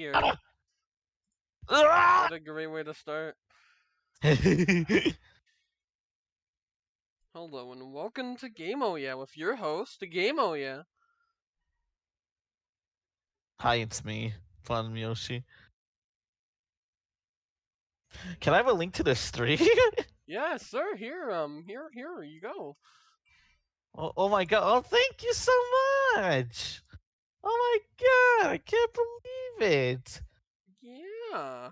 here. Ah! What a great way to start. Hello and welcome to Game Oh Yeah with your host, Game Oh Yeah. Hi, it's me, Fun Yoshi. Can I have a link to the stream? Yeah, sir. Here you go. Oh my god! Oh, thank you so much! Oh my god! I can't believe it! Yeah.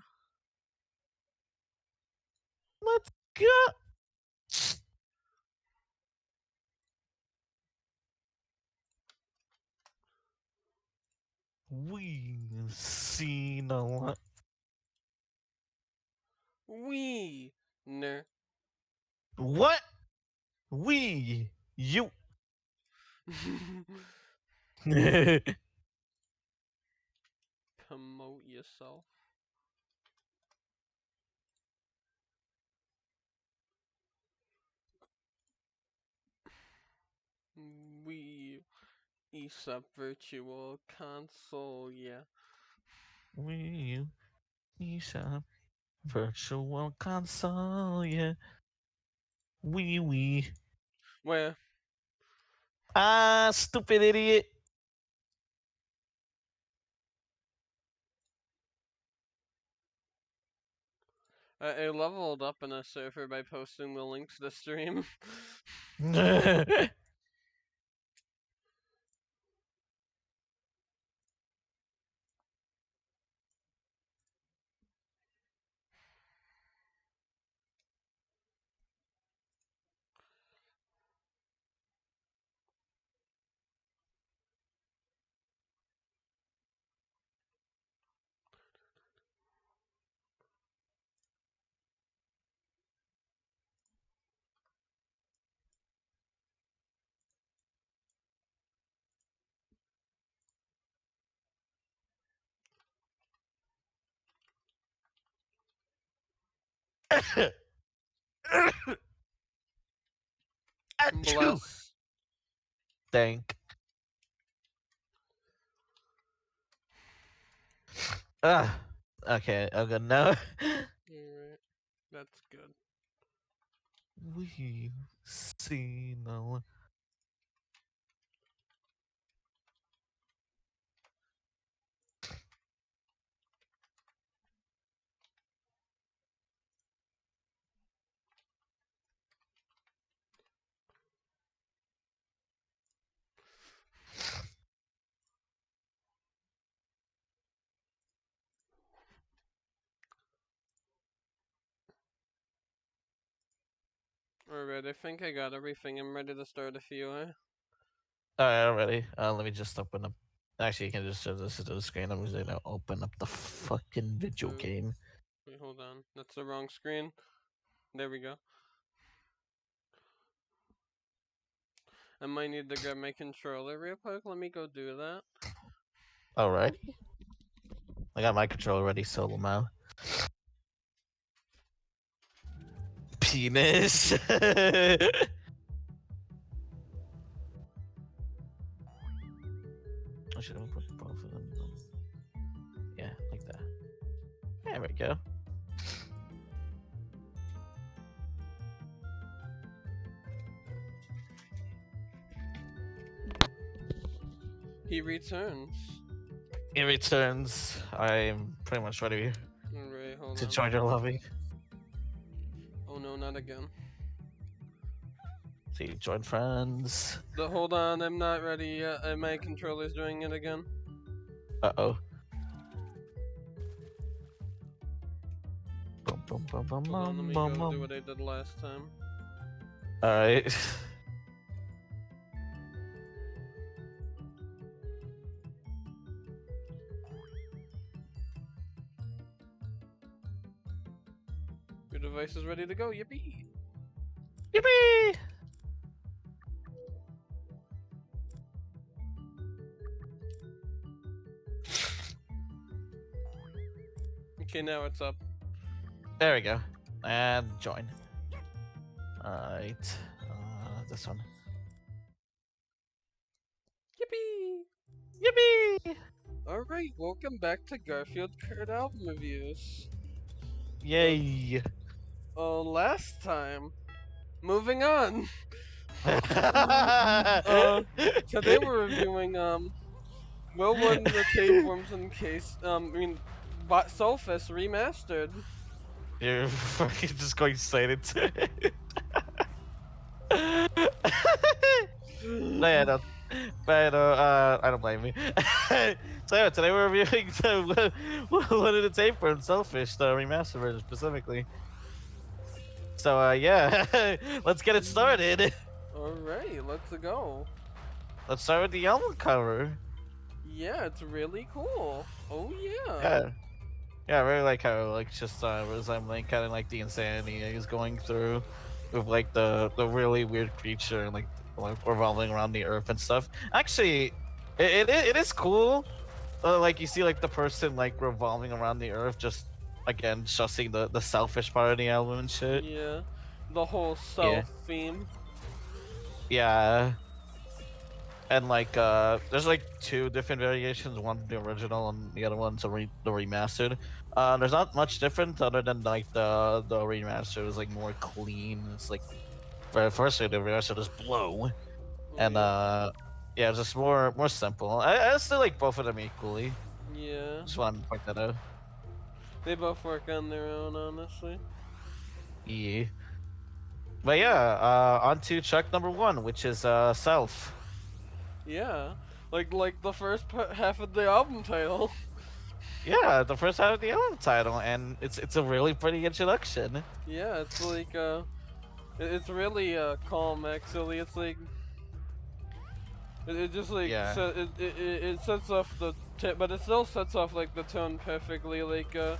Let's go! We seen a lot. Ner. What? You. Promote yourself. We ESUP Virtual Console, yeah. We shop virtual console, yeah. We. Where Ah, stupid idiot. I leveled up in a server by posting the link to the stream. Achoo! Bless. Thank. Ah, okay, I'm good now. Alright. That's good. We've seen a lot. Alright, I think I got everything. I'm ready to start if you are. Alright, I'm ready. Let me just open up. Actually, you can just show this to the screen. I'm just gonna open up the fucking video Ooh. game. Wait, hold on. That's the wrong screen. There we go. I might need to grab my controller real quick. Let me go do that. Alright. I got my controller ready, solo now. Penis. I should have put both of them. Yeah, like that. There we go. He returns. It returns. I'm pretty much ready Alright, hold to on. join your lobby. Oh no, not again. See, join friends. Hold on, I'm not ready yet. My controller's doing it again. Uh-oh. Bum, bum, bum, bum, Hold on, let me bum, go do bum. what I did last time. Alright. Your device is ready to go. Yippee! Yippee! Okay, now it's up. There we go. And join. Alright. This one. Yippee! Yippee! Alright, welcome back to Garfield Kart album reviews. Uh, Yay! last time, moving on. uh, Today we're reviewing Will Wooden the Tapeworms in case Soulfist remastered. You're fucking just going straight into it. No, yeah, no. But I don't blame you. So yeah, today we're reviewing the one of the tape from Selfish, the remastered version specifically. So yeah, let's get it started. Alright, let's go. Let's start with the album cover. Yeah, it's really cool. Oh yeah. Yeah, yeah, I really like how like just resembling kind of like the insanity he's going through with like the really weird creature and like revolving around the earth and stuff. Actually, it is cool. Like you see like the person like revolving around the earth, just again stressing the selfish part of the album and shit. Yeah. The whole Yeah, self theme. yeah. And like there's like two different variations, one the original and the other one's the remastered. There's not much different other than like the remaster is like more clean. It's like firstly the remaster is blow, Oh and yeah. yeah, it's just more simple. I still like both of them equally. Yeah. Just want to point that out. They both work on their own, honestly. Yeah. But yeah, on to track number one, which is self. Yeah, like the first half of the album title. Yeah, the first half of the album title, and it's a really pretty introduction. Yeah, it's like it's really calm actually. It's like it just like Yeah. it sets off but it still sets off like the tone perfectly. Like trying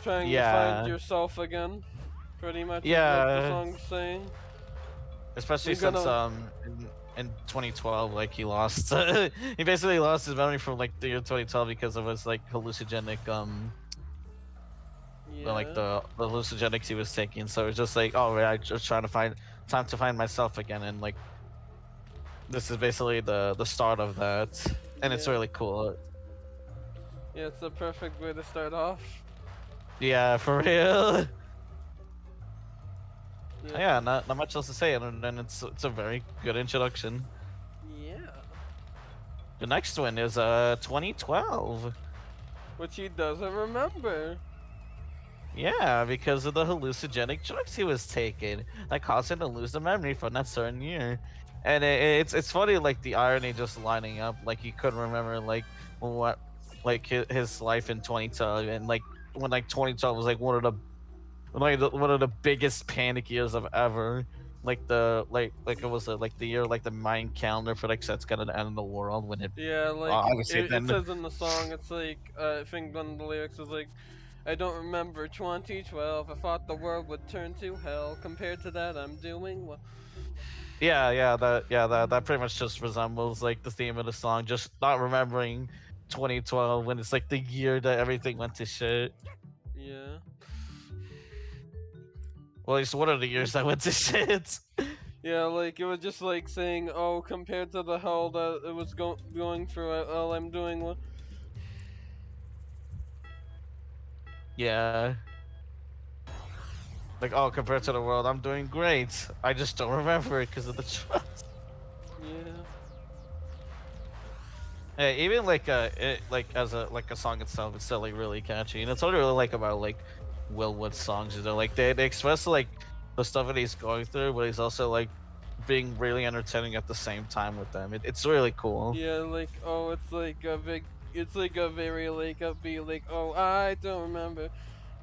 to find Yeah. yourself again. Pretty much is what the Yeah. song's saying. Especially You're since gonna in 2012 like he lost he basically lost his memory from like the year 2012 because of his like hallucinogenic like yeah the hallucinogenics he was taking. So it's just like, oh, right, just trying to find time to find myself again, and like this is basically the start of that, and it's yeah really cool. yeah. It's the perfect way to start off. Yeah, for real. Yeah Yeah, not much else to say, and it's a very good introduction. yeah. The next one is 2012. Which he doesn't remember. Yeah, because of the hallucinogenic drugs he was taking that caused him to lose the memory from that certain year. And it's funny, like the irony just lining up. Like he couldn't remember like what like his life in 2012, and like when like 2012 was like one of the biggest panic years of ever. Like the like it was like the year like the Mayan calendar predicts that's gonna end of the world when it Yeah, like obviously it then. says in the song, it's like I think one of the lyrics is like, "I don't remember 2012. I thought the world would turn to hell. Compared to that, I'm doing well." That pretty much just resembles like the theme of the song, just not remembering 2012 when it's like the year that everything went to shit. Yeah, Well, at least one of the years that went to shit. yeah, like it was just like saying, "Oh, compared to the hell that it was going through, well, I'm doing well." Yeah. Like, oh, compared to the world, I'm doing great. I just don't remember it because of the trust. Yeah, Yeah, even like like as a song itself, it's still like really catchy, and it's what I really like about like Will Wood's songs is they're like they express like the stuff that he's going through, but he's also like being really entertaining at the same time with them. It's really cool. yeah, like oh, it's like a very like upbeat, like oh, I don't remember,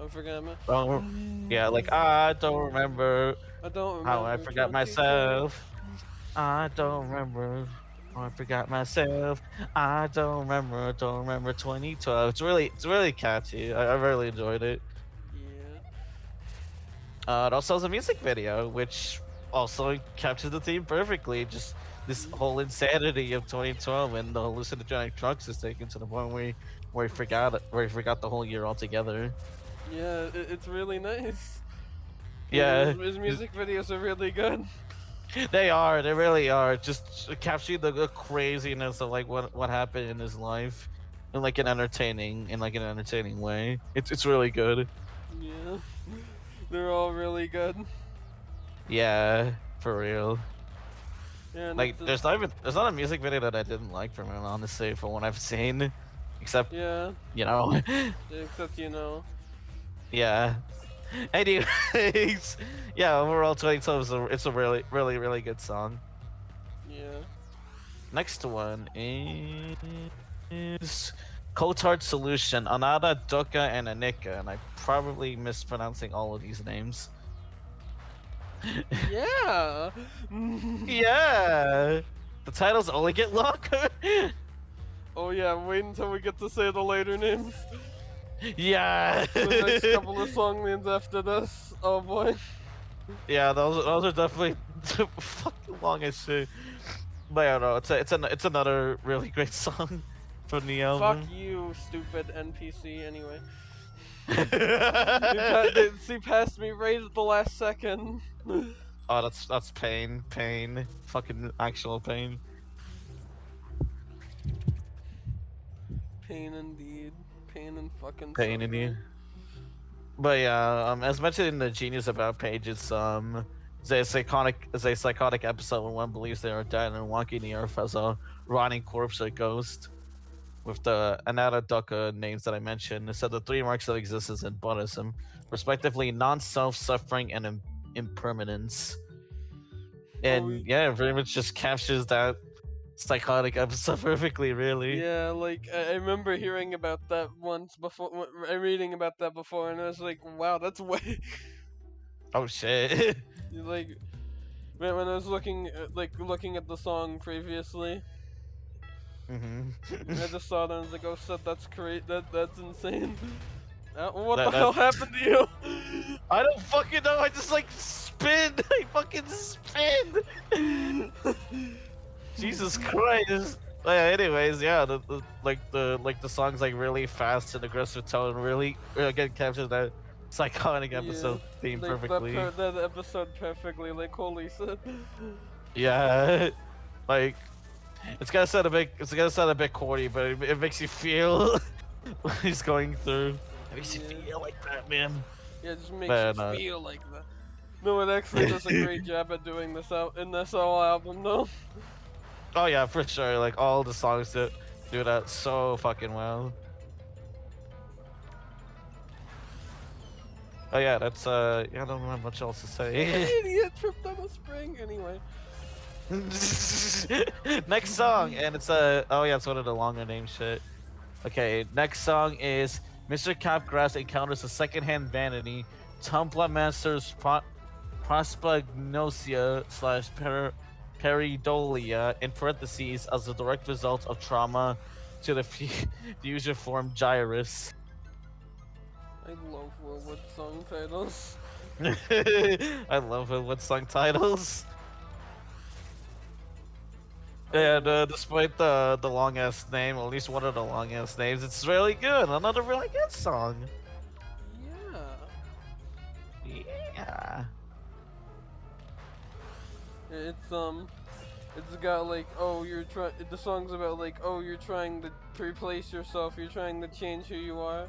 I forgot my, Oh, yeah, like I don't remember I don't how I remember forgot 2012. myself. I don't remember how I forgot myself. Don't remember 2012. It's really catchy. I really enjoyed it. Yeah. It also has a music video, which also captures the theme perfectly. Just this whole insanity of 2012 and the hallucinogenic drugs is taken to the point where he forgot the whole year altogether. Yeah, it's really nice. Yeah, His music videos are really good. they really are. Just capturing the craziness of like what happened in his life. in like an entertaining way. It's really good. Yeah, they're all really good. Yeah, for real. And it's Like just there's not a music video that I didn't like from him, honestly, from what I've seen, except yeah, you know, except you know, yeah. Anyways, yeah, overall 2012 is it's a really good song. yeah. Next one is Kotard Solution, Anada, Doka, and Anika, and I'm probably mispronouncing all of these names. Yeah. Yeah, the titles only get longer. Oh yeah, wait until we get to say the later names. Yeah. The next couple of song names after this. Oh boy. Yeah, those are definitely fucking long as shit. But I don't know. It's another really great song from the Fuck album. you, stupid NPC. Anyway, Oh, see past me right at the last second. that's pain, fucking actual pain, Pain indeed. Pain and fucking pain in you. suffering. But yeah, as mentioned in the Genius About page, it's a psychotic episode when one believes they are dead and walking the earth as a rotting corpse or ghost. With the Anata Dukkha names that I mentioned, it said the three marks of existence in Buddhism, respectively non-self, suffering, and impermanence. Oh And yeah, it very much just captures that psychotic episode perfectly, really. yeah, like I remember hearing about that once before, reading about that before, and I was like, wow, that's way. Oh shit. Like when I was looking at the song previously, hmm I just saw that and I was like, oh shit, that's great. That's insane. What the that hell that happened to you? I don't fucking know. I just like spin. I fucking spin. Jesus Christ. Yeah, anyways, yeah, the song's like really fast and aggressive tone, really again captures that psychotic Yeah, episode theme like perfectly. that episode perfectly. Like holy shit. Yeah, like it's gonna sound a bit corny, but it makes you feel what he's going through. It makes you Yeah. feel like that, man. Yeah, it just makes Man, you feel like that. No, it actually does a great job at doing this out in this whole album, though. oh yeah, for sure. Like all the songs that do that so fucking well. Oh yeah, that's yeah, I don't have much else to say. Idiot tripped on a spring. Anyway. Next song, and it's oh yeah, it's one of the longer name shit. Okay, next song is Mr. Capgrass encounters a secondhand vanity, Tumbler Master's prosopagnosia slash peridolia in parentheses as a direct result of trauma to the fusion form gyrus. I love Willwood song titles. I love it with song titles. And despite the long ass name, at least one of the long ass names, it's really good. Another really good song. Yeah. Yeah. It's got like, oh, you're trying. The song's about like, oh, you're trying to replace yourself. You're trying to change who you are.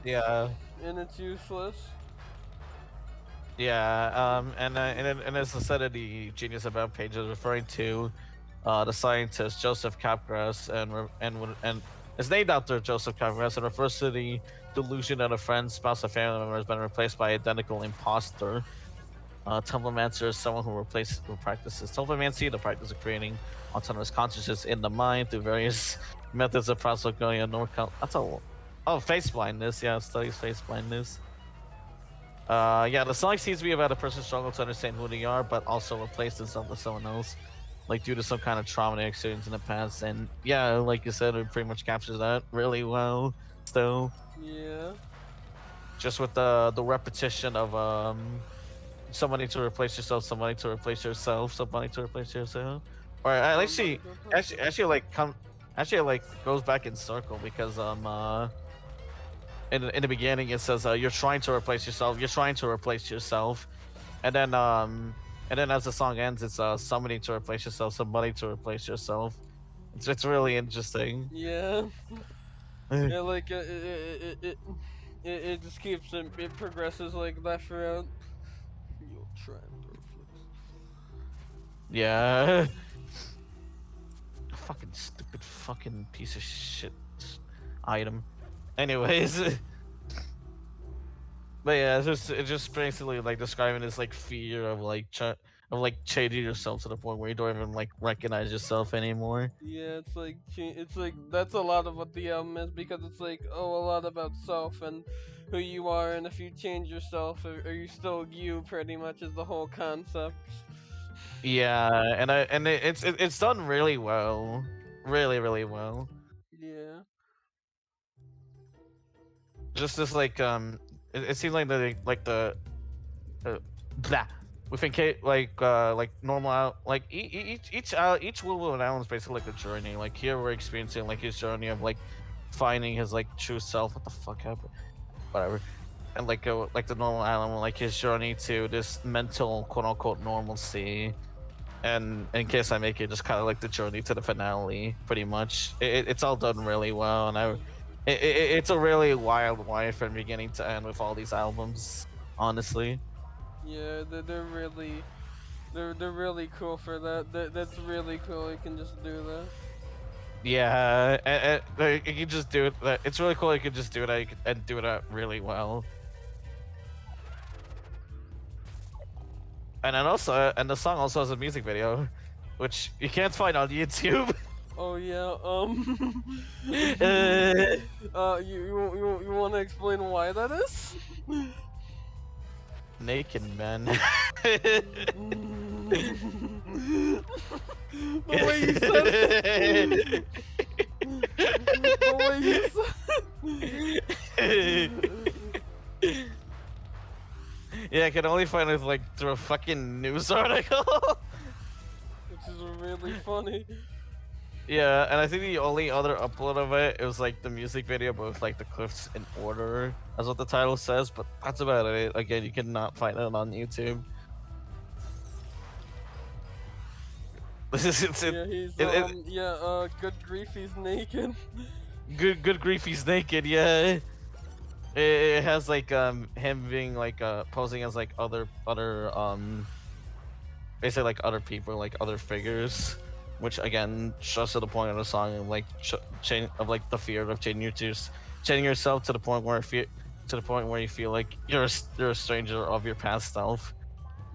Yeah. And it's useless. Yeah. And as I said in the Genius About page, is referring to the scientist Joseph Capgras and is named after Joseph Capgras and refers to the delusion that a friend, spouse, or family member has been replaced by identical imposter. Tumblemancer is someone who practices Tumblemancy, the practice of creating autonomous consciousness in the mind through various methods of prosopagnosia. That's face blindness. Yeah, studies face blindness. Yeah, the song seems to be about a person's struggle to understand who they are, but also replace themselves with someone else, like due to some kind of trauma they experienced in the past. And yeah, like you said, it pretty much captures that really well. Still, Yeah. just with the repetition of somebody to replace yourself, somebody to replace yourself, somebody to replace yourself. Or actually like goes back in circle because in the beginning it says you're trying to replace yourself, you're trying to replace yourself, and then as the song ends it's somebody to replace yourself, somebody to replace yourself. It's really interesting. Yeah. Yeah, like it just keeps it progresses like that throughout. You'll try and throw flicks. Yeah. Fucking stupid fucking piece of shit item. Anyways, but yeah, it's just basically like describing this like fear of like of like changing yourself to the point where you don't even like recognize yourself anymore. Yeah, it's like that's a lot of what the album is because it's like a lot about self and who you are, and if you change yourself, are you still you? Pretty much is the whole concept. Yeah, and it's done really well, really well. Yeah. Just this like it seems like uh, blah. We think it like normal like each Will Allen is basically like a journey. Like here we're experiencing like his journey of like finding his like true self. What the fuck happened? Whatever. And like the normal Allen, like his journey to this mental quote unquote normalcy. And in case I make it, just kind of like the journey to the finale, pretty much. It's all done really well, and it's a really wild ride from beginning to end with all these albums. Honestly, Yeah, they're really they're really cool for that. That's really cool. You can just do that. yeah, like, you can just do it. It's really cool. You can just do it and do it really well. And then also, and the song also has a music video, which you can't find on YouTube. Oh yeah. uh, You want to explain why that is? Naked men. The way you said it. The way you said. Yeah, I can only find it like through a fucking news article. Which is really funny. Yeah, and I think the only other upload of it was like the music video, but with like the clips in order, as what the title says. But that's about it. Again, you cannot find it on YouTube. This is Yeah, he's good grief, he's naked. good grief, he's naked. Yeah, it has like him being like posing as like other basically like other people, like other figures, which again shows to the point of the song of like change of like the fear of changing yourself to the point where you feel like you're a stranger of your past self.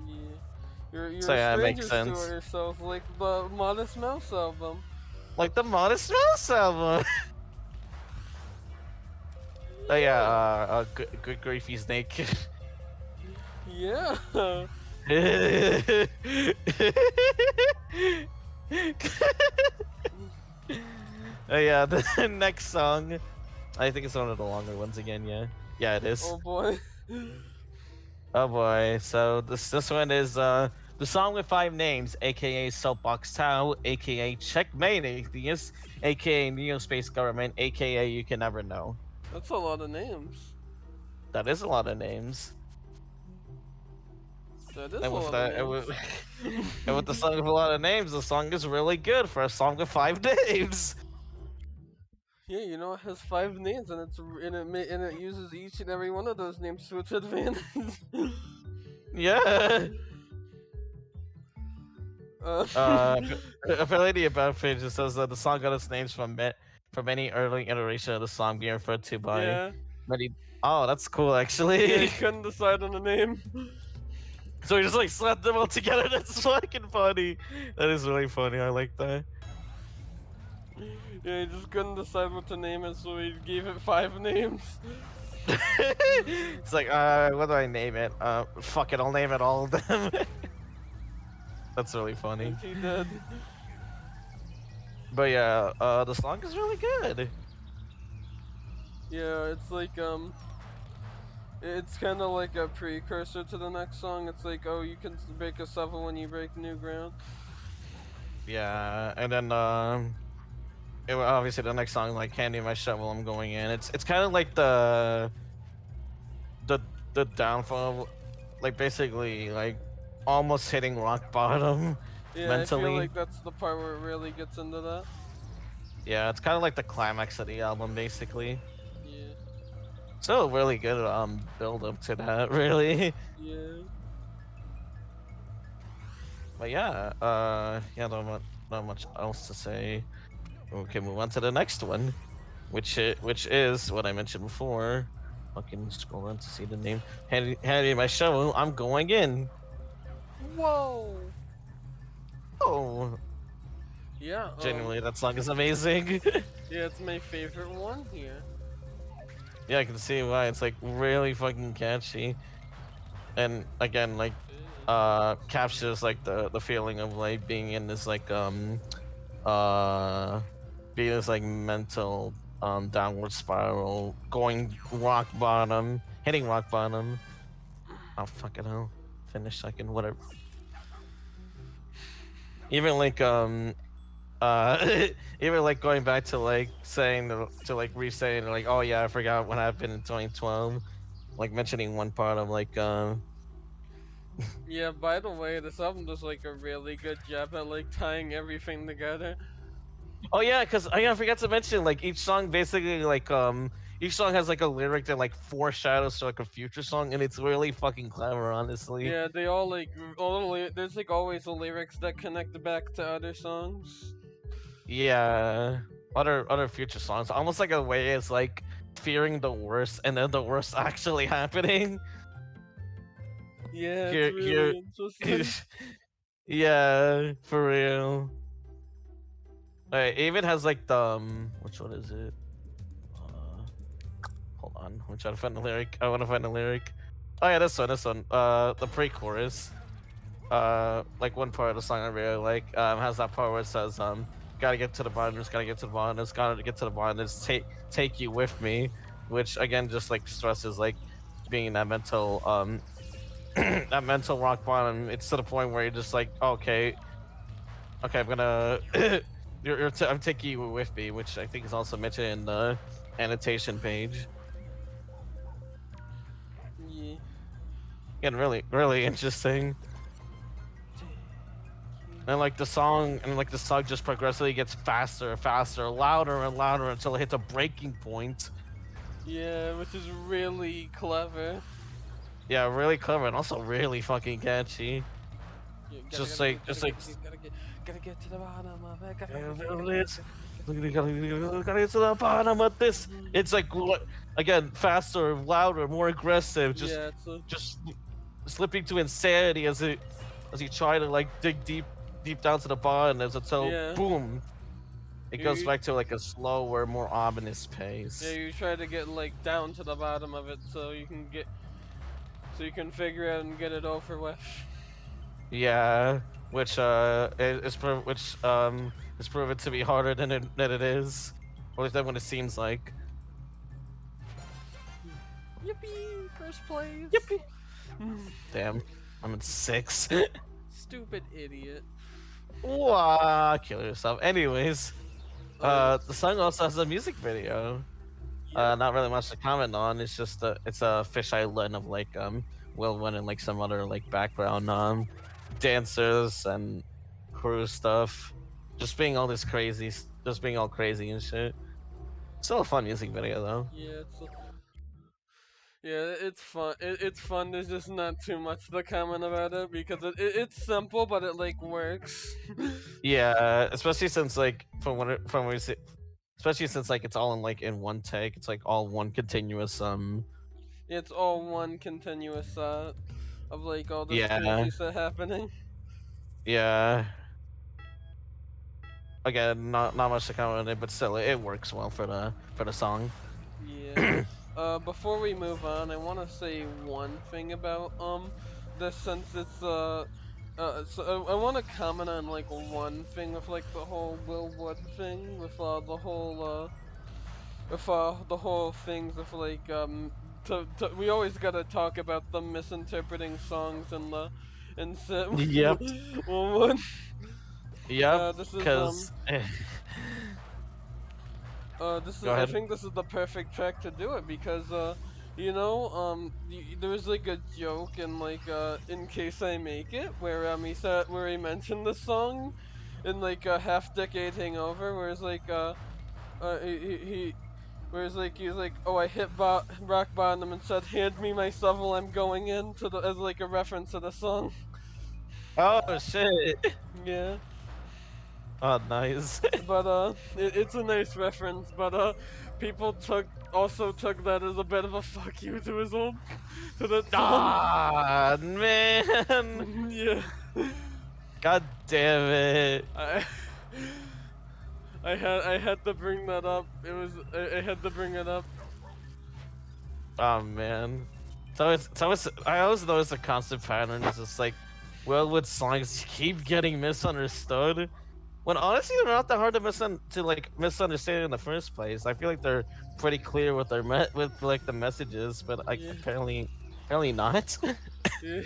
Yeah. You're So a yeah, it stranger makes to sense. yourself, like the Modest Mouse album. Like the Modest Mouse album. Oh yeah, good grief, he's naked. Yeah. Oh yeah, the next song. I think it's one of the longer ones again. Yeah, it is. Oh boy. Oh boy. So this one is the song with 5 names, aka Soapbox Tau, aka Checkmate Atheist, aka Neo Space Government, aka You Can Never Know. That's a lot of names. That is a lot of names. That is a And with lot that, of names. and with the song with a lot of names, the song is really good for a song with 5 names. Yeah, you know, it has 5 names, and it uses each and every one of those names to its advantage. Yeah. uh, Apparently about page it says that the song got its names from any early iteration of the song being referred to by yeah. many. Oh, that's cool actually. Yeah, he couldn't decide on a name. So he just like slapped them all together. That's fucking funny. That is really funny. I like that. Yeah, he just couldn't decide what to name it, so he gave it 5 names. It's like, what do I name it? Fuck it, I'll name it all of them. That's really funny. And he did. But yeah, the song is really good. Yeah, it's like it's kind of like a precursor to the next song. It's like, oh, you can break a 7 when you break new ground. Yeah, and then obviously the next song like "Candy My Shovel," I'm going in. It's kind of like the downfall, like basically like almost hitting rock bottom Yeah, mentally. I feel like that's the part where it really gets into that. Yeah, it's kind of like the climax of the album, basically. Yeah, So really good build up to that, really. yeah. But yeah, yeah, not much else to say. Okay, move on to the next one, which is what I mentioned before. Fucking scroll down to see the name. Handy my show. I'm going in. Whoa. Oh, Yeah. genuinely, that song is amazing. Yeah, it's my favorite one here. Yeah, I can see why. It's like really fucking catchy, and again, like, captures like the feeling of like being in this like uh being this like mental downward spiral, going rock bottom, hitting rock bottom. Oh fucking hell, finish second, whatever. Even like even like going back to like saying to like re-saying like, oh yeah, I forgot what happened in 2012, like mentioning one part of like Yeah, by the way, this album does like a really good job at like tying everything together. oh yeah, because I forgot to mention like each song basically like each song has like a lyric that like foreshadows to like a future song, and it's really fucking clever, honestly. Yeah, they all like there's like always the lyrics that connect back to other songs. Yeah, other future songs, almost like a way it's like fearing the worst, and then the worst actually happening. Yeah, it's Here, really interesting. yeah, for real. It even has like the which one is it? Uh, Hold on, I'm trying to find the lyric. I want to find the lyric. Oh yeah, this one, this one. The pre-chorus. Like one part of the song I really like. Has that part where it says, gotta get to the bottomers, gotta get to the bottomers, gotta get to the bottomers, take you with me, which again just like stresses like being that mental that mental rock bottom. It's to the point where you're just like, okay, okay, I'm gonna I'm taking you with me, which I think is also mentioned in the annotation page. Yeah. Again, really interesting. And like the song just progressively gets faster and faster, louder and louder until it hits a breaking point. Yeah, which is really clever. Yeah, really clever and also really fucking catchy. Yeah, Just like, gotta get to the bottom of it. it's gotta get to the bottom of this. It's like again, faster, louder, more aggressive. Yeah, it's a, Just slipping to insanity as you try to like dig deep down to the bottom, as until yeah. boom, it goes You, back to like a slower, more ominous yeah, pace. you try to get like down to the bottom of it so you can figure it and get it over with. Yeah, which is proven to be harder than it is, or at least than what it seems like. Yippee! First place. Yippee! Damn, I'm in six. Stupid idiot. Wah, kill yourself. Anyways, Oh the song also has a music video. yeah. Not really much to comment on. It's just it's a fish island of like Wilwyn and like some other like background dancers and crew stuff, just being all this crazy, just being all crazy and shit. Still a fun music video though. Yeah, yeah, it's fun. It's fun. There's just not too much to comment about it because it's simple, but it like works. Yeah, especially since like from what we see, especially since like it's all in like in one take. It's like all one continuous It's all one continuous of like all this yeah, crazy stuff happening. yeah. Again, not much to comment on it, but still it works well for the song. Yeah. Before we move on, I want to say one thing about this since it's so I want to comment on like one thing with like the whole Will Wood thing with the whole things of like we always gotta talk about them misinterpreting songs and the and Yep, Will yep. this is Because this is go I ahead. think this is the perfect track to do it because you know there was like a joke in like in case I make it where he said where he mentioned the song in like a half decade hangover where it's like he where he's like, oh, I hit rock bottom and said, hand me my shovel, I'm going in, to the as like a reference to the song. Oh shit. Yeah, Oh, nice. but it's a nice reference, but people also took that as a bit of a fuck you to his old to that song. Ah, man. Yeah, God damn it. I I had to bring that up. I had to bring it up. Oh man. I always notice a constant pattern. It's just like, well, with songs keep getting misunderstood. When honestly, they're not that hard to misunderstand in the first place. I feel like they're pretty clear with with like the messages, but like Yeah. apparently not. Yeah.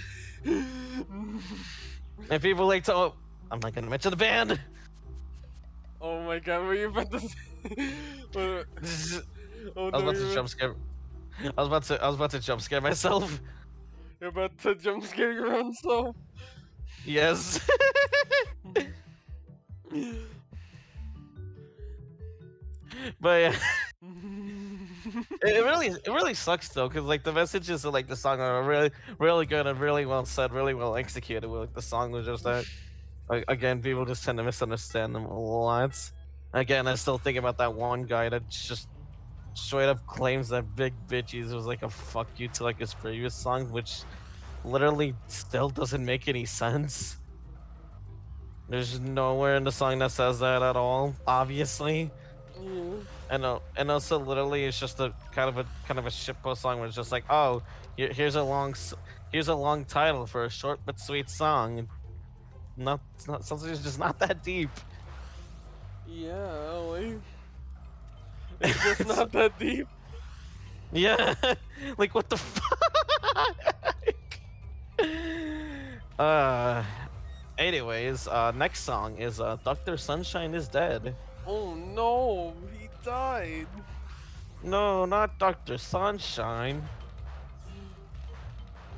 And people like to. Oh, I'm not gonna mention the band. Oh my god, were you about to say? What- I Oh was no, about to jump scare. I was about to jump scare myself. you're about to jump scare your own self. Yes. But yeah, it really sucks though, because like the messages of like the song are really good and really well said, really well executed. Like the song was just that. Like, again, people just tend to misunderstand them a lot. Again, I still think about that one guy that just straight up claims that Big Bitches was like a fuck you to like his previous song, which literally still doesn't make any sense. There's nowhere in the song that says that at all, obviously. Yeah. And also literally it's just a kind of a shitpost song where it's just like, oh, here's a here's a long title for a short but sweet song. Not it's not something that's just not that deep. Yeah, like, it's just not that deep. Yeah, like what the fuck? uh, anyways, next song is Dr. Sunshine is Dead. Oh no, he died. No, not Dr. Sunshine.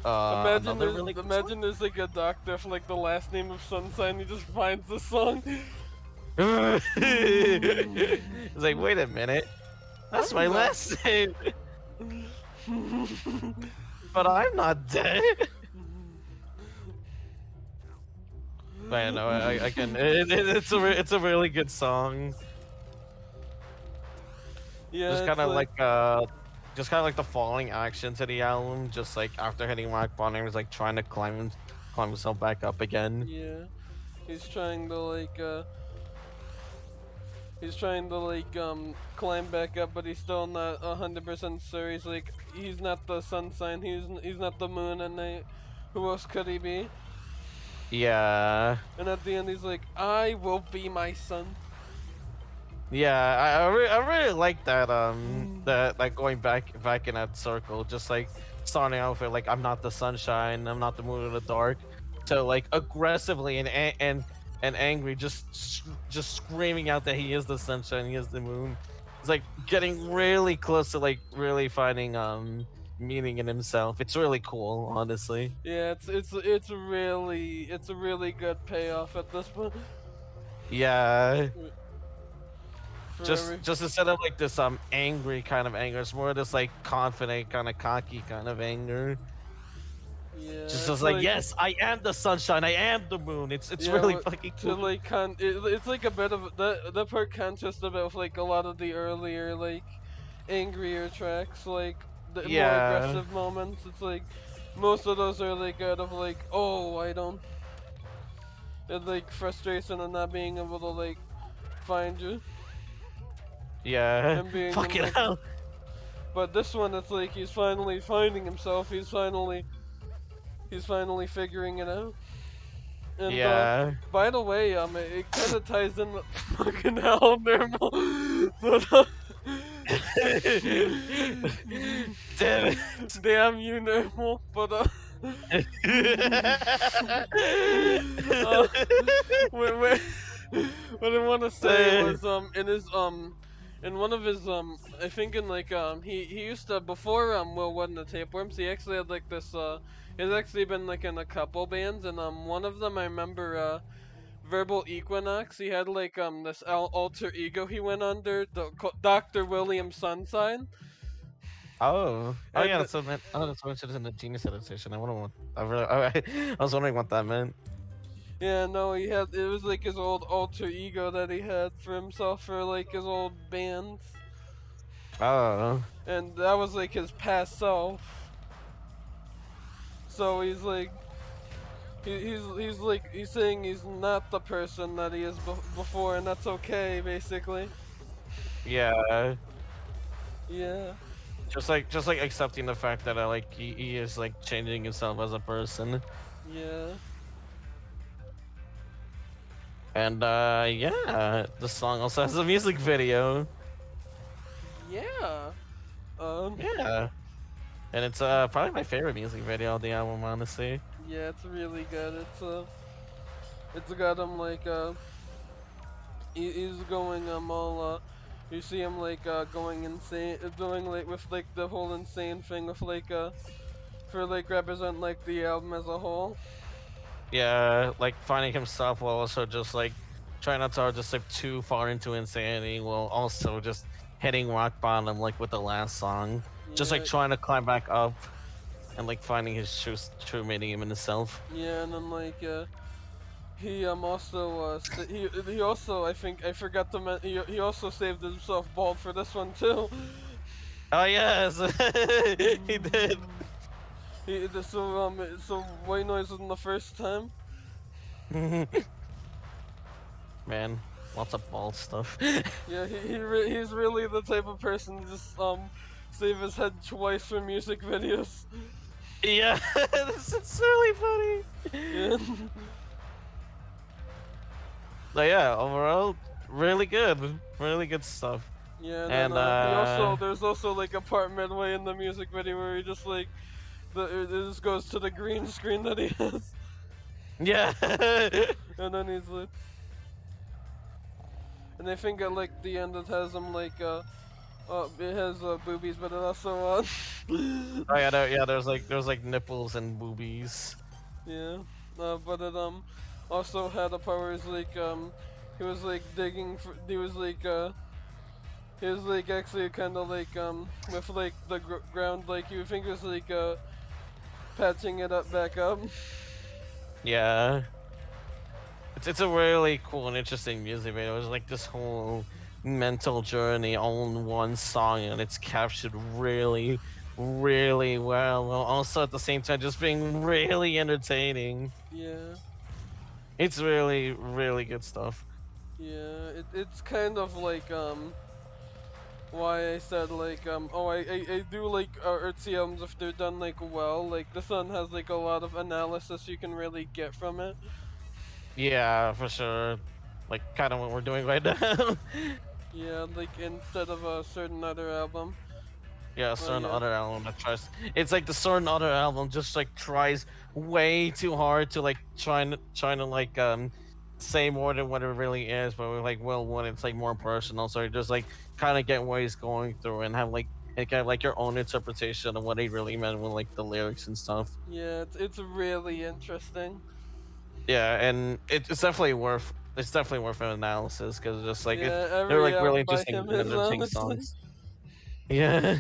Another really good song. Imagine there's like a doctor for like the last name of Sunshine. He just finds the song. It's like, wait a minute, that's my last name, but I'm not dead. But I know, again, it's a really good song. Yeah, Just it's kind of like just kind of like the falling action to the album. Just like after hitting rock bottom, he's like trying to climb himself back up again. yeah. He's trying to like climb back up, but he's still not 100% sure. He's like, he's not the sun sign. He's not the moon at night. Who else could he be? Yeah, And at the end, he's like, I will be my son. yeah. I really like that that like going back in that circle. Just like starting out with like, I'm not the sunshine, I'm not the moon in the dark, to like aggressively and angry, just screaming out that he is the sunshine, he is the moon. It's like getting really close to like really finding meaning in himself. It's really cool, honestly. Yeah, it's a really good payoff at this point. Yeah, For every, just instead of like this angry kind of anger, it's more this like confident kind of cocky kind of anger. yeah, Just it's as like, yes, I am the sunshine, I am the moon. It's yeah, really but fucking to cool. like it's like a bit of the part contrasts a bit with like a lot of the earlier like angrier tracks, like the more Yeah, aggressive moments. It's like most of those are like out of like, oh, I don't, and like frustration and not being able to like find you yeah. and being in Fucking like. hell. But this one, it's like he's finally finding himself. He's finally figuring it out. And Yeah. by the way, it kind of ties in with fucking hell normal. But Damn damn you normal. But uh, what, what I want to say it. was in one of his I think in like he used to, before Will won the Tapeworms, he actually had like this he's actually been like in a couple bands, and one of them I remember Verbal Equinox. He had like this alter ego he went under, Dr. William Sunshine, Oh yeah, and that's what meant. Oh, that's what it says in the Genius edition. I wonder what. I really. I was wondering what that meant. yeah, no, he had it was like his old alter ego that he had for himself for like his old bands, Oh. and that was like his past self. So he's like he's like he's saying he's not the person that he is before, and that's okay, basically. Yeah. Yeah, Just like accepting the fact that like he is like changing himself as a person. yeah, And yeah, the song also has a music video. yeah. Um, Yeah. And it's probably my favorite music video of the album, honestly. yeah, it's really good. It's got him like he's going all you see him like going insane, doing like with like the whole insane thing with like for like represent like the album as a whole. Yeah, like finding himself while also just like trying not to just like too far into insanity while also just hitting rock bottom like with the last song. Just like Yeah, trying to climb back up and like finding his true meaning in himself. yeah, and then like he also he also I think I forgot to he also saved himself bald for this one too. Oh yes, he did. So white noise wasn't the first time. Man, lots of bald stuff. Yeah, he's really the type of person to just save his head twice for music videos. Yeah, it's really funny. Yeah, But yeah, overall, really good stuff. yeah, and then And he also there's also like a part midway in the music video where he just like it just goes to the green screen that he has, yeah, and then he's like, and I think at like the end it has him like it has boobies, but it also oh yeah, yeah. There's like nipples and boobies. yeah, but it also had a part where it's like he was like digging for he was like actually kind of like with like the ground like you think it was like patching it up back up. Yeah, it's a really cool and interesting music video. It was like this whole mental journey all in one song, and it's captured really well. While also at the same time just being really entertaining. Yeah, It's really good stuff. yeah. It's kind of like why I said like oh I do like artsy albums if they're done like well. Like this one has like a lot of analysis you can really get from it. Yeah, for sure. Like kind of what we're doing right now. Yeah, like instead of a certain other album. Yeah, a Oh certain yeah, other album that tries. It's like the certain other album just like tries way too hard to like trying to like say more than what it really is, but with like Will Wood, it's like more personal. So you just like kind of get what he's going through and have like and kind of like your own interpretation of what he really meant with like the lyrics and stuff. yeah. It's really interesting. Yeah, and it's definitely worth an analysis because just like it Yeah, they're every like really album by interesting him and is entertaining honestly. songs. Yeah.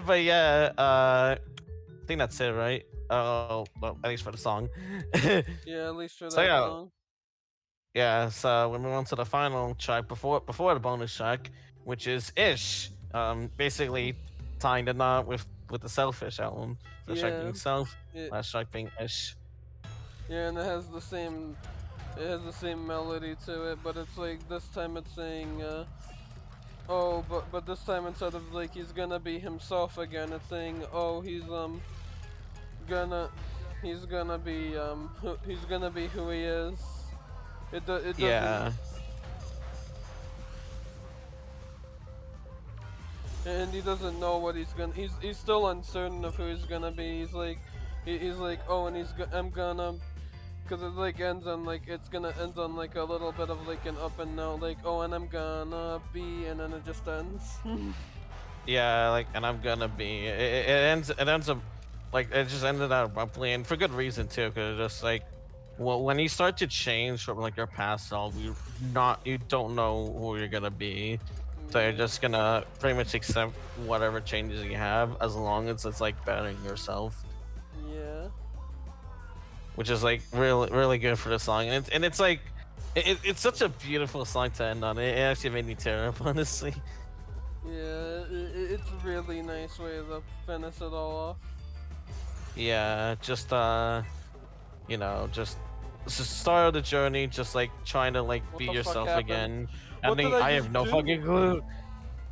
But yeah, I think that's it, right? Oh, well, at least for the song. Yeah, at least for So that yeah, song. yeah. So we move on to the final track before the bonus track, which is "Ish." Basically tying the knot with the Selfish album. First track Yeah, being Self, it last track being "Ish." yeah, and it has the same melody to it, but it's like this time it's saying oh, but this time instead of like he's gonna be himself again, it's saying oh gonna he's gonna be he's gonna be who he is. It doesn't, Yeah, and he doesn't know what he's gonna. He's still uncertain of who he's gonna be. He's like he's like oh, and I'm gonna. Cause it like ends on like it's gonna end on like a little bit of like an up and note like oh and I'm gonna be and then it just ends. yeah. Like, and I'm gonna be. It ends up like it just ended out abruptly and for good reason too, because just like well, when you start to change from like your past self, you don't know who you're gonna be. So you're Yeah, just gonna pretty much accept whatever changes you have as long as it's like bettering yourself, yeah, which is like really good for the song. And it's like it's such a beautiful song to end on. It actually made me tear up, honestly. yeah. It's a really nice way to finish it all off. Yeah, just you know, just start of the journey, just like trying to like What be the fuck yourself happened? again. I What did mean, I I have just no fucking do? clue.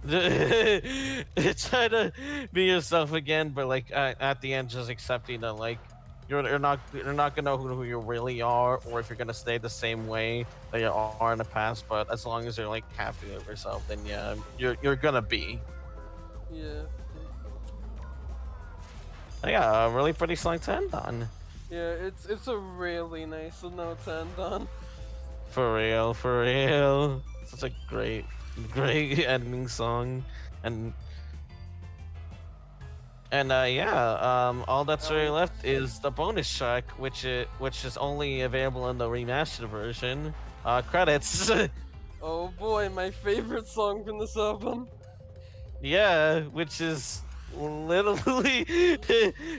Try to be yourself again, but like at the end, just accepting that like you're not gonna know who you really are, or if you're gonna stay the same way that you are in the past. But as long as you're like happy with yourself, then yeah, you're gonna be. Yeah, Yeah, a really pretty song to end on. yeah. It's a really nice note to end on. For real, for real. Such a great ending song, and yeah, all that's really left Nice. is the bonus track, which is only available in the remastered version. Credits. Oh boy, my favorite song from this album. Yeah, which is literally,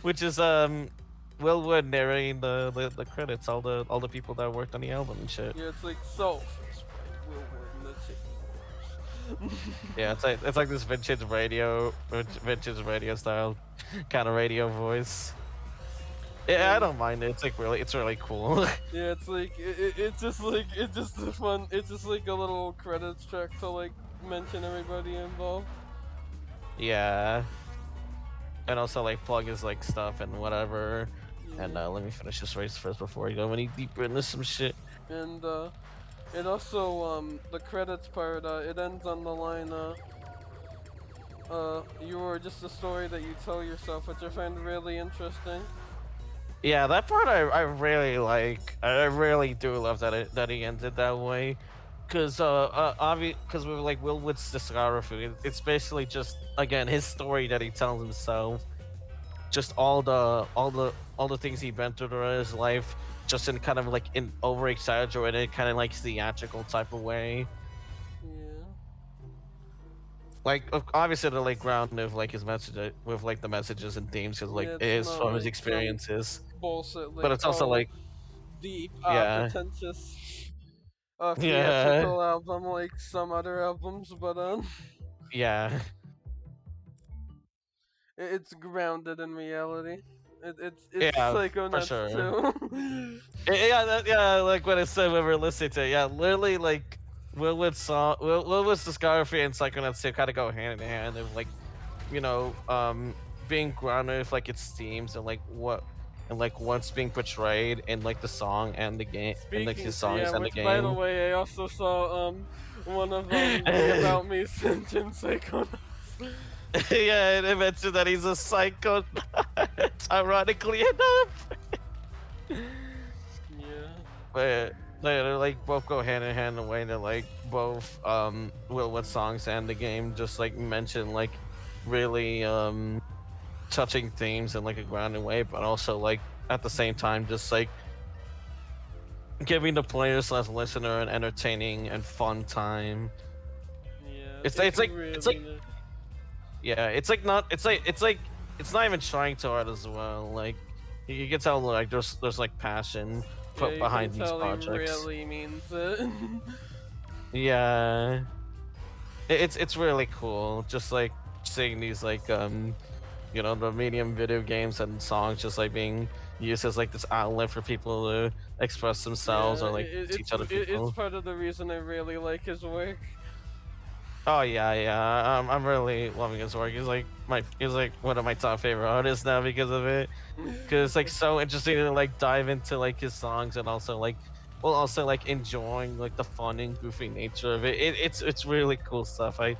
which is Will Wood narrating the credits, all the people that worked on the album and shit. Yeah, it's like Selfish by Will Wood and the Tapeworms. Yeah, it's like this vintage radio style kind of radio voice. Yeah, I And don't mind it. It's really cool. yeah, it's like it's just a fun. It's just like a little credits track to like mention everybody involved. Yeah, and also like plug his like stuff and whatever. And Yeah, let me finish this race first before I go any deeper into some shit. and it also the credits part it ends on the line you are just a story that you tell yourself, which I find really interesting. Yeah, that part I really like. I really do love that that he ended that way. Cause cause with like Will Wood's discography, it's basically just again his story that he tells himself. Just all the things he went through throughout his life, just in kind of like in over exaggerated, kind of like theatrical type of way. Yeah, Like obviously they're like grounded with like his message with like the messages and themes, cause like yeah, it it's is not from his like some experiences. bullshit But like it's also like deep, yeah, pretentious, yeah, theatrical album like some other albums, but yeah. it's grounded in reality. It's Yeah, for Psychonauts sure. too. Yeah, yeah, like what I said when we were listening to it. Yeah, literally, like Will Wood's discography and Psychonauts 2 kind of go hand in hand of like, you know, being grounded with like its themes and like what's being portrayed in like the song and the game and like his Yeah, songs and the which by the game. way, I also saw one of the About Me Sentient Psychonauts. Yeah, and it mentioned that he's a psycho. Ironically enough. Yeah, But they're like both go hand in hand in a way that like both Will Wood songs and the game just like mention like really touching themes in like a grounded way, but also like at the same time just like giving the players slash listener an entertaining and fun time. yeah, It's it's like really nice. yeah, it's not even trying too hard as well. Like you can tell like there's like passion Yeah, put you can behind these tell he projects. really means it. Yeah, it's really cool. Just like seeing these like you know the medium video games and songs just like being used as like this outlet for people to express themselves Yeah, or like teach other it's people. part of the reason I really like his work. Oh yeah, yeah. I'm really loving his work. He's like one of my top favorite artists now because of it. Because it's like so interesting to like dive into like his songs and also like well also like enjoying like the fun and goofy nature of it. It's really cool stuff. I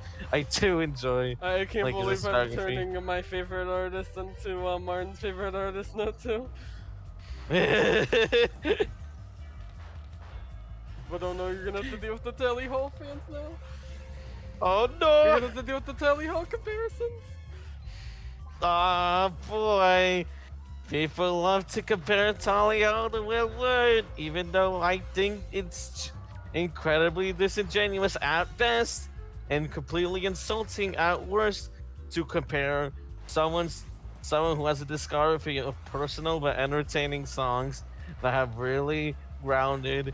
do enjoy I can't like his believe I'm discography. turning my favorite artist into Martin's favorite artist now too. But oh no, you're gonna have to deal with the Tally Hall fans now. Oh You're no! gonna have to deal with the Tally Hall comparisons. Ah boy, People love to compare Talia to Willard, even though I think it's incredibly disingenuous at best and completely insulting at worst to compare someone's someone who has a discography of personal but entertaining songs that have really grounded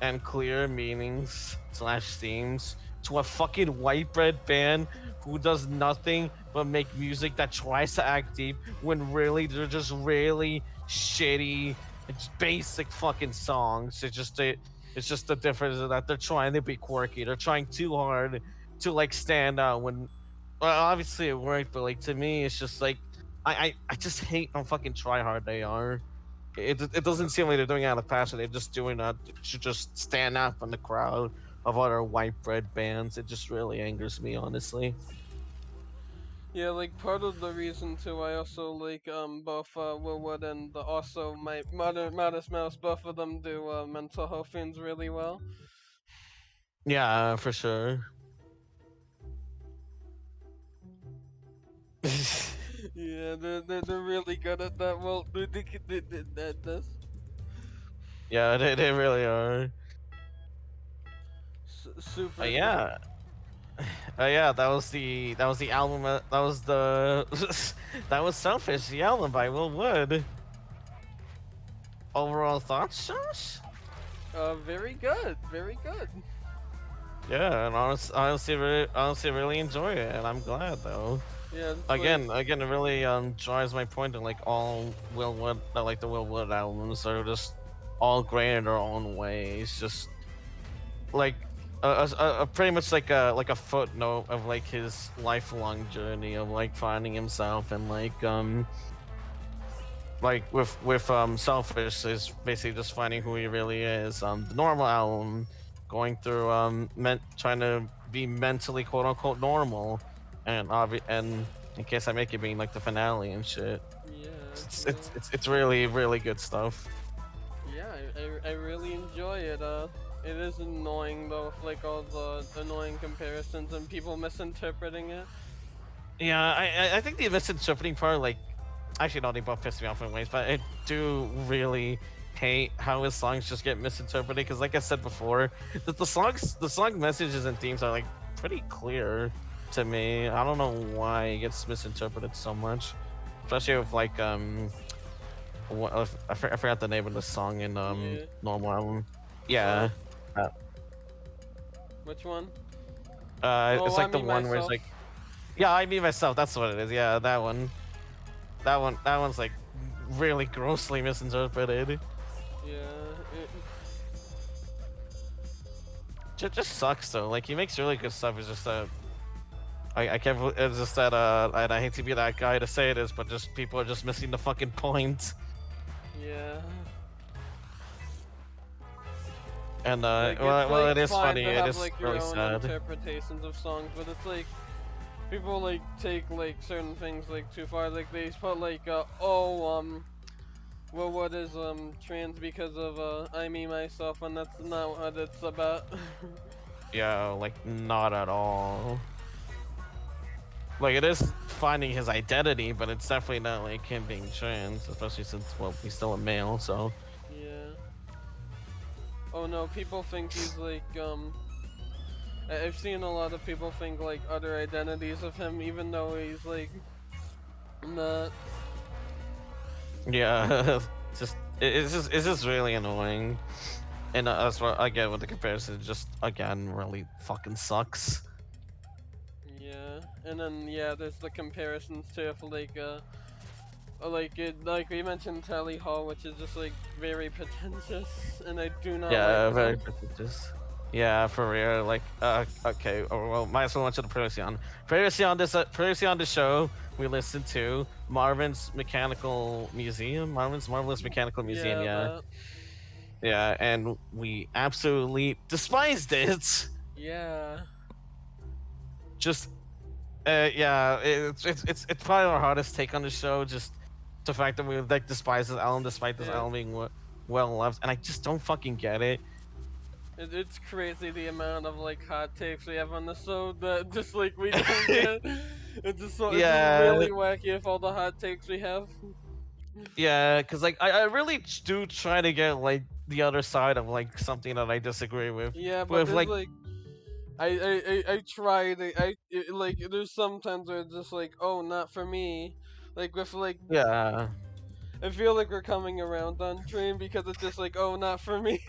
and clear meanings slash themes to a fucking white bread band who does nothing but make music that tries to act deep when really they're just really shitty it's basic fucking songs. It's just the difference is that they're trying to be quirky. They're trying too hard to like stand out when well, obviously it worked, but like to me it's just like I just hate how fucking try hard they are. It doesn't seem like they're doing it out of passion. They're just doing that to just stand out from the crowd of other white bread bands. It just really angers me, honestly. Yeah, like part of the reason too, I also like both Willwood and also my Modest Mouse. Both of them do mental health things really well. Yeah, for sure. Yeah, they're really good at that. Well, at this Yeah, they really are. super good. Yeah, yeah. That was the album. That was the that was Selfish, the album by Will Wood. Overall thoughts, Josh? Very good, very good. Yeah, and honestly, really enjoy it, and I'm glad though. Yeah, it's like Again, it really drives my point that like all Will Wood, that like the Will Wood albums are just all great in their own ways. Just like pretty much like a footnote of like his lifelong journey of like finding himself and like with Selfish is basically just finding who he really is. The normal album going through trying to be mentally quote unquote normal, and in case I make it being like the finale and shit. yeah, It's really really good stuff. yeah. I really enjoy it. It is annoying though, with like all the annoying comparisons and people misinterpreting it. Yeah, I think the misinterpreting part like actually no, they both piss me off in ways, but I do really hate how his songs just get misinterpreted because like I said before, that the song messages and themes are like pretty clear to me. I don't know why it gets misinterpreted so much, especially with like I forgot the name of the song in Yeah. normal album. What? Yeah, uh, Which one? it's Oh, I like the mean one where it's myself. like yeah, I mean myself. That's what it is. Yeah, that one. That one's like really grossly misinterpreted. Yeah. Just sucks though. Like he makes really good stuff. It's just that I can't. It's just that and I hate to be that guy to say this, but just people are just missing the fucking point. Yeah. And Like it's well, like it is fine funny. to It have is like your really own sad. interpretations of songs, but it's like people like take like certain things like too far. Like they put like well, what is trans because of I me myself, and that's not what it's about. Yeah, like not at all. Like it is finding his identity, but it's definitely not like him being trans, especially since well he's still a male. So Yeah. Oh no, people think he's like I've seen a lot of people think like other identities of him, even though he's like not. yeah, it's just really annoying. And that's what again with the comparison, it just again really fucking sucks. Yeah, and then yeah, there's the comparisons too of like it like we mentioned Tally Hall, which is just like very pretentious, and I do not like Yeah, very that. pretentious. Yeah, for real. Like, okay. Well, might as well mention the previously on. Previously on the show, we listened to Marvin's Mechanical Museum. Marvin's Marvelous Mechanical Museum. Yeah, Yeah, that. yeah, and we absolutely despised it. Yeah, Just, yeah, it's probably our hardest take on the show. Just the fact that we like despise this album, despite this it, album being well loved, and I just don't fucking get it. it's crazy the amount of like hot takes we have on the show that just like we don't get. It's just so it's just Yeah, really wacky with all the hot takes we have. Yeah, because like I really do try to get like the other side of like something that I disagree Yeah, but with there's like like I tried like there's sometimes where it's just like, oh, not for me. Like with like yeah. I feel like we're coming around on train because it's just like, oh, not for me.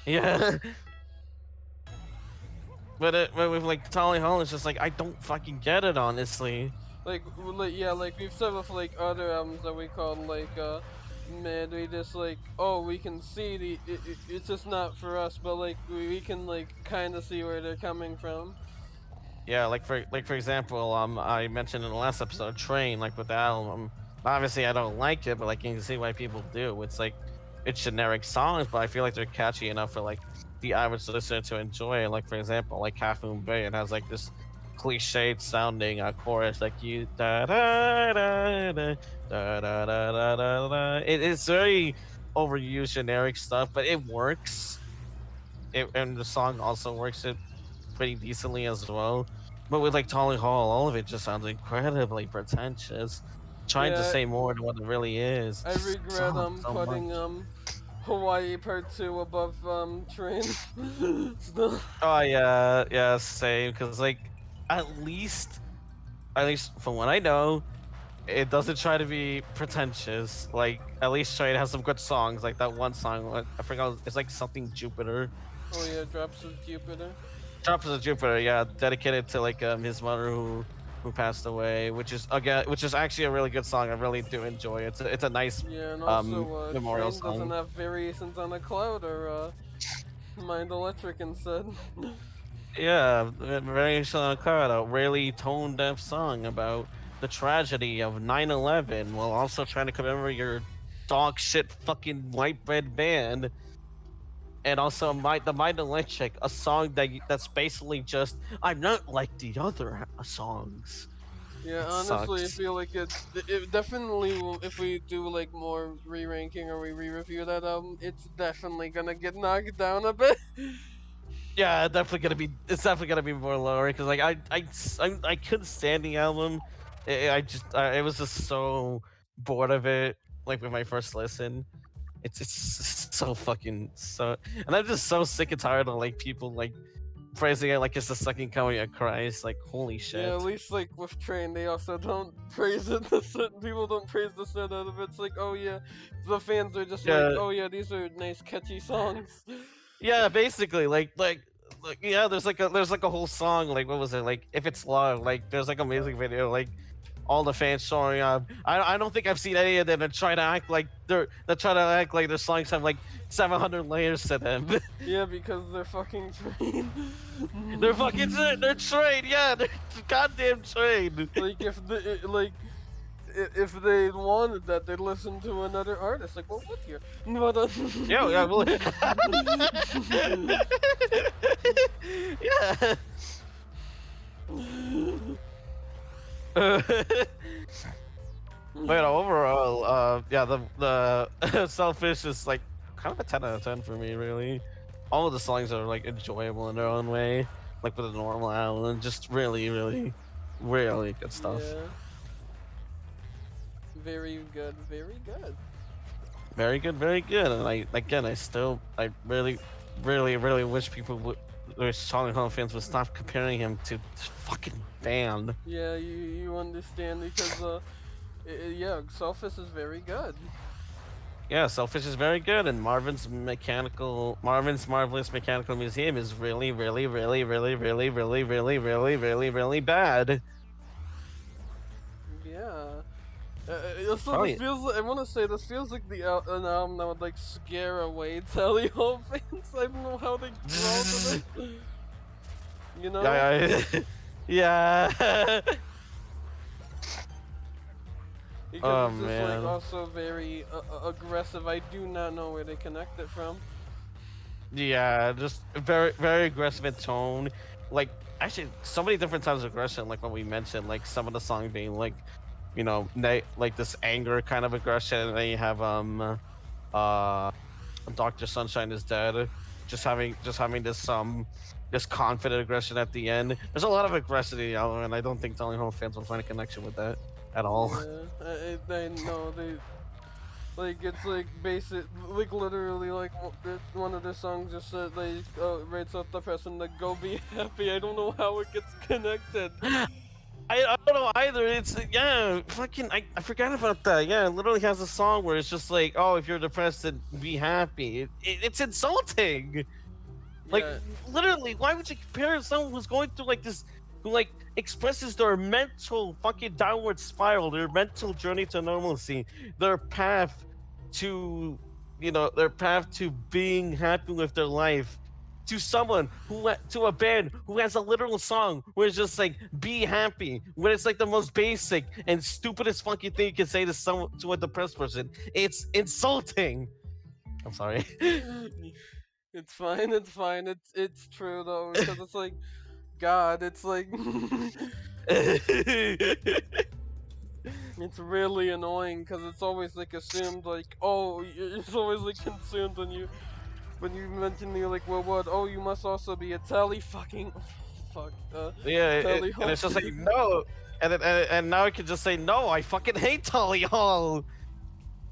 Yeah. But with like Tally Hall, it's just like I don't fucking get it, honestly. Like yeah, like we've said with like other albums that we called like mid, we just like, oh, we can see it's just not for us, but like we can like kind of see where they're coming from. Yeah, like for example, I mentioned in the last episode, Train, like with the album. Obviously, I don't like it, but like you can see why people do. It's like it's generic songs, but I feel like they're catchy enough for like the average listener to enjoy it. Like for example, like Half Moon Bay, it has like this cliched sounding chorus, like you da da da da da da da da da. Da. It's very overused generic stuff, but it works. And the song also works it pretty decently as well. But with like Tolly Hall, all of it just sounds incredibly pretentious, trying to Yeah, say more than what it really is. I Just regret so much. putting Hawaii Part 2 above Train. Still. Oh yeah, yeah, same. Because like, at least, at least from what I know, it doesn't try to be pretentious. Like at least try to have some good songs. Like that one song, I forgot. It's like something Jupiter. Oh yeah, Drops of Jupiter. Drops of Jupiter, yeah, dedicated to like his mother who passed away, which is actually a really good song. I really do enjoy it. It's a nice Yeah, and also memorial Train doesn't song. have Variations on a Cloud or Mind Electric instead. Yeah, very Card, a really tone deaf song about the tragedy of 9/11 while also trying to commemorate your dog shit fucking white bread band. And also the Mind Electric, a song that's basically just I'm not like the other songs. Yeah, It honestly, I sucks. feel like it definitely will, if we do like more re-ranking or we re-review that album, it's definitely gonna get knocked down a bit. Yeah, it's definitely gonna be more lower because like I couldn't stand the album. I was just so bored of it. Like with my first listen, it's so fucking so, and I'm just so sick and tired of like people like praising it like it's the second coming of Christ. Like holy Yeah, at shit. least like with Train, they also don't praise it. The certain people don't praise the set out of it. It's like, oh yeah, the fans are just like, Yeah, oh yeah, these are nice catchy songs. yeah, basically like yeah. There's like a whole song like what was it like if it's love like there's like a music video like all the fans showing up. I don't think I've seen any of them that try to act like their songs have like 700 layers to them. Yeah, because they're fucking Train. They're trained, yeah, they're goddamn trained. Like if they wanted that, they'd listen to another artist. Like, well, what here? But, Yeah, yeah, well, yeah. But overall, yeah, the Selfish is like kind of a 10 out of 10 for me, really. All of the songs are like enjoyable in their own way, like with a normal album, just really, really, really good stuff. yeah, very good, very good. Very good, very good. And I really, really, really wish Charlie Hall fans would stop comparing him to this fucking band. Yeah, you understand because yeah, Selfish is very good. Yeah, Selfish is very good, and Marvin's Marvelous Mechanical Museum is really, really, really, really, really, really, really, really, really, really bad. Yeah. Also, this Probably. feels. I want to say this feels like an album that would like scare away Tally Hall fans. I don't know how they draw to this. You know, Yeah, yeah. because Oh it's just like man. also very aggressive. I do not know where they connect it from. Yeah, just very, very aggressive in tone. Like actually, so many different types of aggression. Like what we mentioned, like some of the songs being like, like this anger kind of aggression, and then you have uh, Doctor Sunshine is Dead. just having this confident aggression at the end. There's a lot of aggression in the album, and I don't think Tally Home fans will find a connection with that at all. Yeah, they know they like it's like basic, like literally like one of the songs just said like rates up the person to go be happy. I don't know how it gets connected. I don't know either. It's yeah, fucking I forgot about that. Yeah, it literally has a song where it's just like, oh, if you're depressed, then be happy. It's insulting. Like Yeah, literally, why would you compare someone who's going through like this, who like expresses their mental fucking downward spiral, their mental journey to normalcy, their path to, their path to being happy with their life, to someone to a band who has a literal song where it's just like be happy, when it's like the most basic and stupidest fucking thing you can say to someone, to a depressed person. It's insulting. I'm sorry. it's fine. It's fine. It's true though, because it's like God. It's like it's really annoying because it's always like assumed like it's always like consumed when you mention you're like, well, what? Oh, you must also be a tally fucking fuck Yeah, tally and home. it's just like no, and now I can just say no. I fucking hate Tully Hall.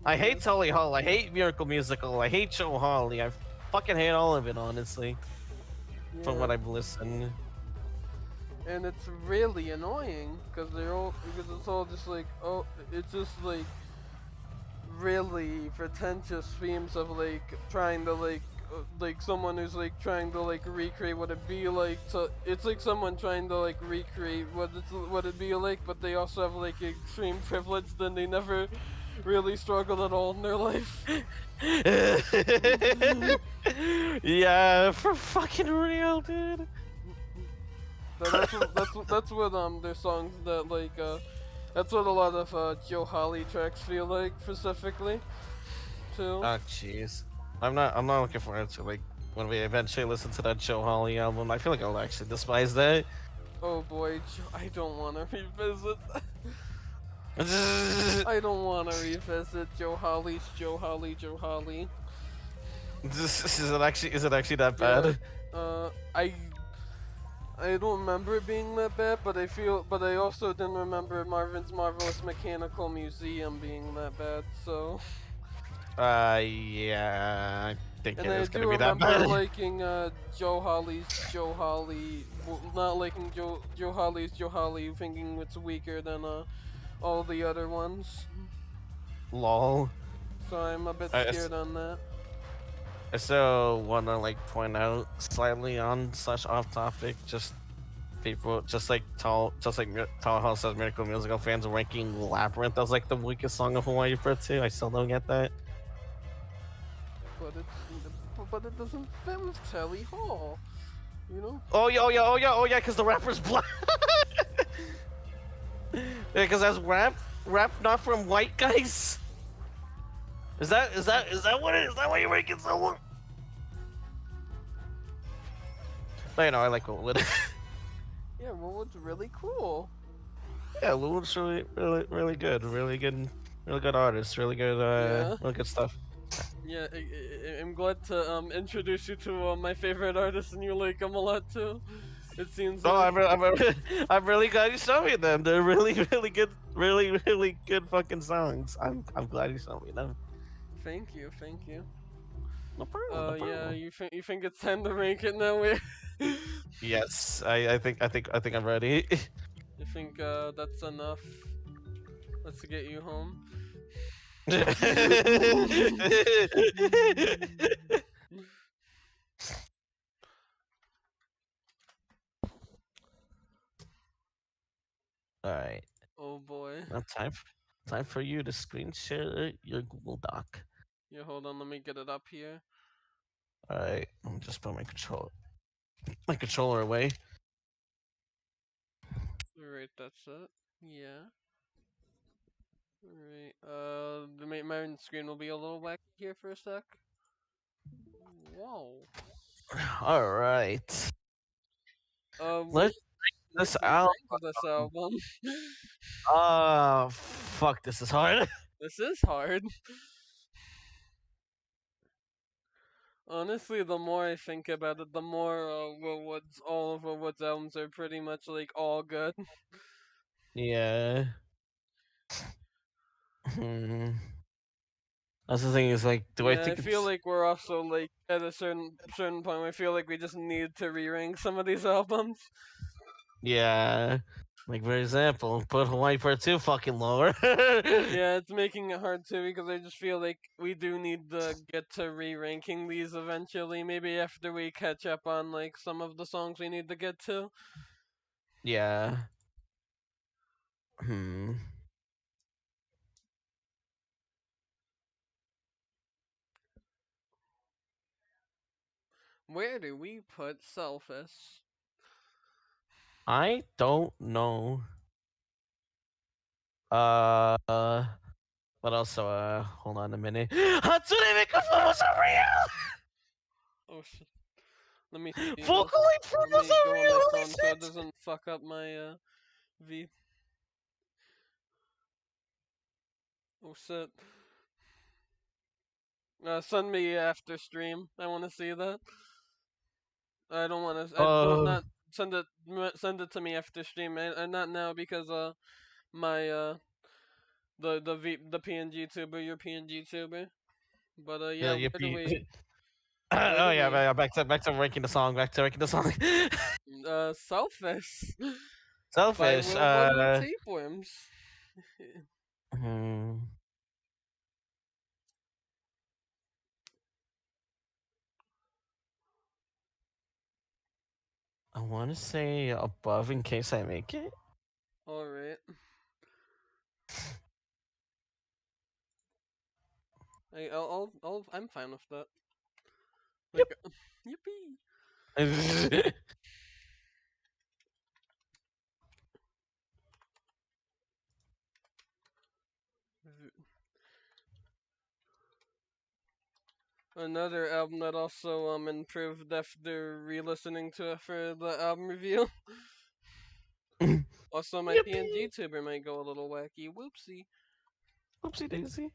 I hate Yeah, Tully Hall. I hate Miracle Musical. I hate Joe Holly. I fucking hate all of it, honestly. From yeah, what I've listened. and it's really annoying because it's all just like it's just like really pretentious themes of like trying to like someone who's like trying to like recreate what it'd be like to it's like someone trying to like recreate what it'd be like, but they also have like extreme privilege, then they never really struggled at all in their life. Yeah, for fucking real, dude. That's what their songs that that's what a lot of Joe Holly tracks feel like specifically too. Oh jeez, I'm not looking forward to like when we eventually listen to that Joe Holly album. I feel like I'll actually despise that. Oh boy, I don't want to revisit. I don't want to revisit Joe Holly's Joe Holly Joe Holly. Is it actually that Yeah, bad? uh, I I don't remember it being that bad, but I also didn't remember Marvin's Marvelous Mechanical Museum being that bad. So, Yeah, I think and it I is do gonna be that remember bad. liking Joe Holly's Joe Holly, well, not liking Joe Holly's Joe Holly, thinking it's weaker than all the other ones. Lol. So I'm a bit I, scared on that. I still wanna like point out slightly on slash off topic, just people Tall House says Miracle Musical fans are ranking Labyrinth as like the weakest song of Hawaii for two. I still don't get that. But but it doesn't fit with Telly Hall, you know? Oh yeah, oh yeah, oh yeah, oh yeah, because the rapper's black. Yeah, because that's rap not from white guys. Is that what it is? Is that why you're ranking someone? But you know, I like Woolwood. Yeah, well, it's really cool. Yeah, Woolwood's really good, really good artist, Yeah, really good stuff. yeah. I'm glad to introduce you to my favorite artist, and you like him a lot too. It seems No, like. I'm really glad you showed me them. They're really good, really good fucking songs. I'm glad you showed me them. Thank you, thank you. No problem, no Yeah. problem. You think it's time to rank it now? We. Yes, I think I'm ready. You think that's enough? Let's get you home. All right, Oh boy. now time for you to screen share your Google Doc. Yeah, hold on. Let me get it up here. All right, let me just put my controller away. Alright, that's it. Yeah. Alright. My screen will be a little wacky here for a sec. Whoa. All right, What let's would this you out. rank this album? Fuck, this is hard. This is hard. Honestly, the more I think about it, the more all of Wood's albums are pretty much like all good. Yeah. Hmm. That's the thing is like, do I Yeah, I think feel it's like we're also like at a certain point. I feel like we just need to re-rank some of these albums. yeah. Like for example, put Hawaii Part 2 fucking lower. Yeah, it's making it hard too because I just feel like we do need to get to re-ranking these eventually. Maybe after we catch up on like some of the songs we need to get to. Yeah. Hmm. Where do we put Selfish? I don't know. Uh, but also, hold on a minute. Hatsune Miku was a real! Oh shit. Let me see this. Vocally Let was me a go on real! my Holy phone so it shit! doesn't fuck up my V. Oh shit. Send me after stream. I want to see that. I don't want to. I don't Uh, not send it to me after stream. Not now because my the PNG tuber, your PNG tuber. But yeah, yeah, yippee. where Oh do yeah, we back to ranking the song. Back to ranking the song. Selfish by Selfish. Wilbur and the Tapeworms. Hmm, I want to say above in case I make it. All right. I'm fine with that. Yep. Like, yippee. Another album that also improved after re-listening to it for the album review. Also, my PNG Yippee! tuber might go a little wacky. Whoopsie. Oopsie daisy.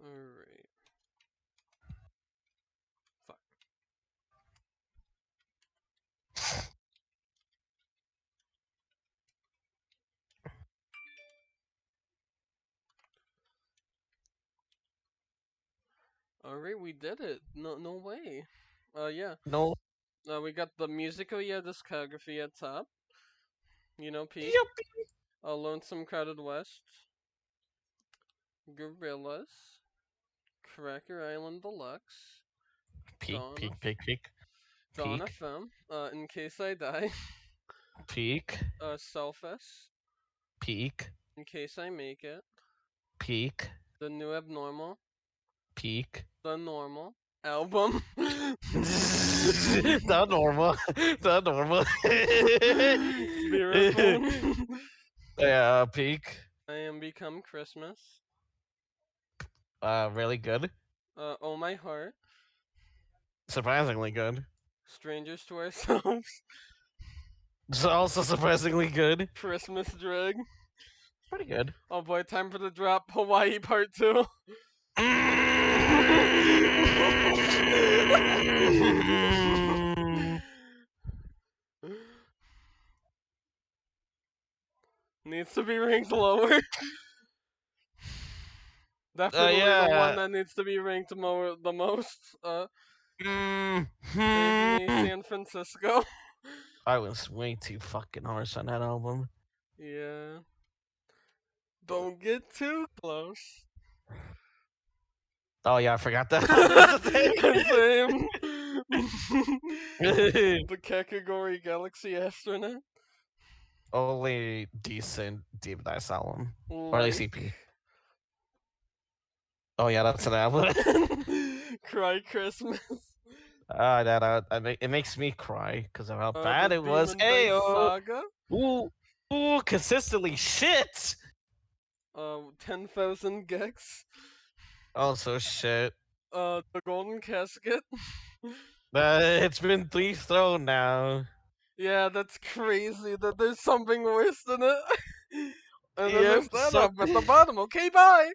All right. Fuck. All right, we did it. No way. Yeah. No. We got the musical yeah discography at top. You know, peak. Yippee! Lonesome Crowded West. Gorillas. Cracker Island Deluxe. Peak, Dawn peak, of peak, peak, Dawn peak, FM. In case I die. peak, Selfish. peak, In case I make it. peak, The New Abnormal. peak. The Normal album. Not normal. Not normal. Spiritphone. Yeah, peak. I Am Become Christmas. Really good. Oh My Heart. Surprisingly good. Strangers to Ourselves. It's also surprisingly good. Christmas Drag. Pretty good. Oh boy, time for the drop. Hawaii Part 2. Needs to be ranked lower. Definitely the one Yeah. that needs to be ranked the most. Save Me Mhm. San Francisco. I was way too fucking harsh on that album. Yeah. Don't get too close. Oh yeah, I forgot that was a Same. thing. The category Galaxy Astronaut. Only decent Deep Dive album, or at least Like. EP. Oh yeah, that's an album. Cry Christmas. It makes me cry because of how The bad it was. Demon Hey, Dice oh, Saga. ooh, ooh, consistently shit. 10,000 Gex. Also shit. The golden casket. It's been three thrown now. Yeah, that's crazy that there's something worse than it. And then there's Yep, that up at the bottom. Okay, bye.